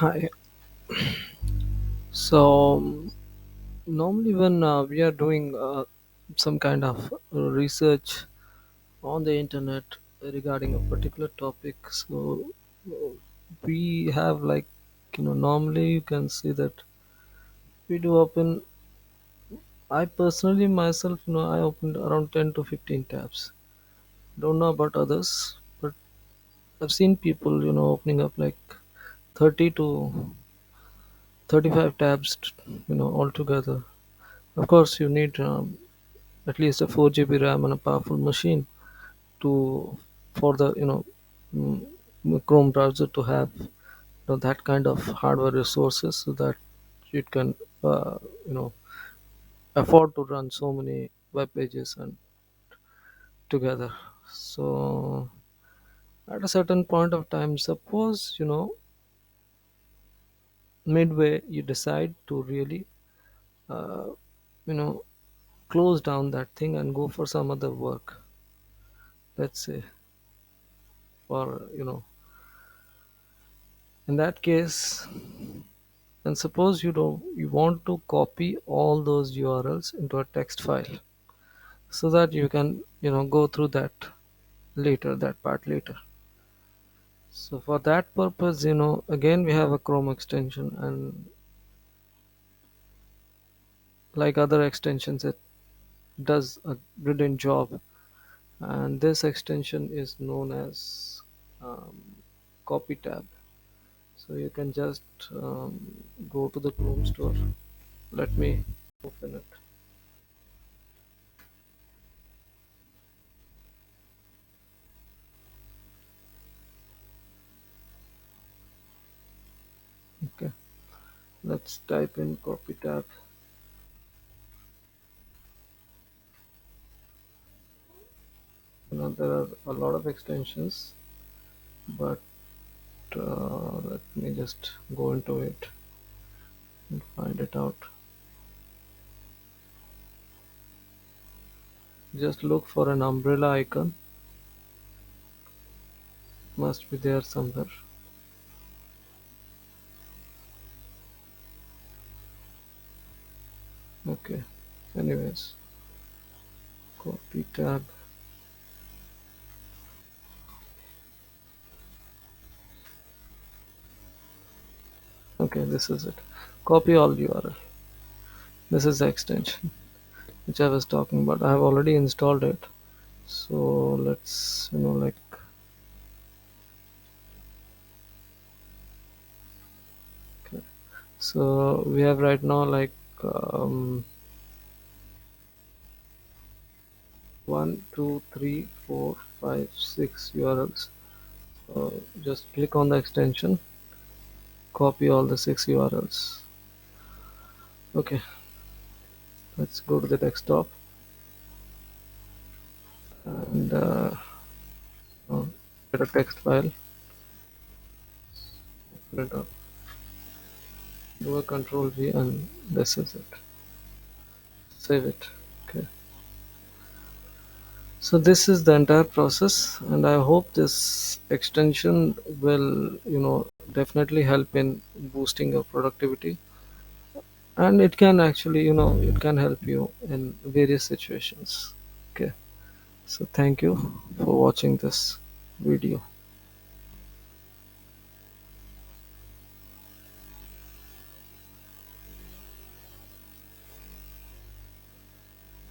Hi. So normally when we are doing some kind of research on the internet regarding a particular topic, so uh, we have like normally you can see that we do open. I personally myself, I opened around 10 to 15 tabs. Don't know about others, but I've seen people opening up like 30 to 35 tabs, altogether. Of course, you need at least a 4 GB RAM and a powerful machine to for the Chrome browser to have that kind of hardware resources so that it can uh, you know afford to run so many web pages and together. So at a certain point of time, suppose midway you decide to really uh, you know close down that thing and go for some other work. Let's say, or in that case, and suppose you want to copy all those URLs into a text file so that you can go through that part later. So for that purpose, again we have a Chrome extension, and like other extensions, it does a brilliant job. And this extension is known as um, Copy tab. So you can just go to the Chrome store. Let me open it. Okay, let's type in Copy tab. There are a lot of extensions, but let me just go into it and find it out. Just look for an umbrella icon, must be there somewhere. Okay, anyways, Copy tab. Okay, this is it. Copy all URL. This is the extension which I was talking about. I have already installed it. So let's like, okay. So we have right now like um, 1, 2, 3, 4, 5, 6 URLs. Just click on the extension, copy all the 6 URLs. Okay, let's go to the desktop and uh, get a text file, open it up, do a control V, and this is it. Save it. Okay. So this is the entire process, and I hope this extension will, definitely help in boosting your productivity, and it can actually, it can help you in various situations. Okay. So thank you for watching this video.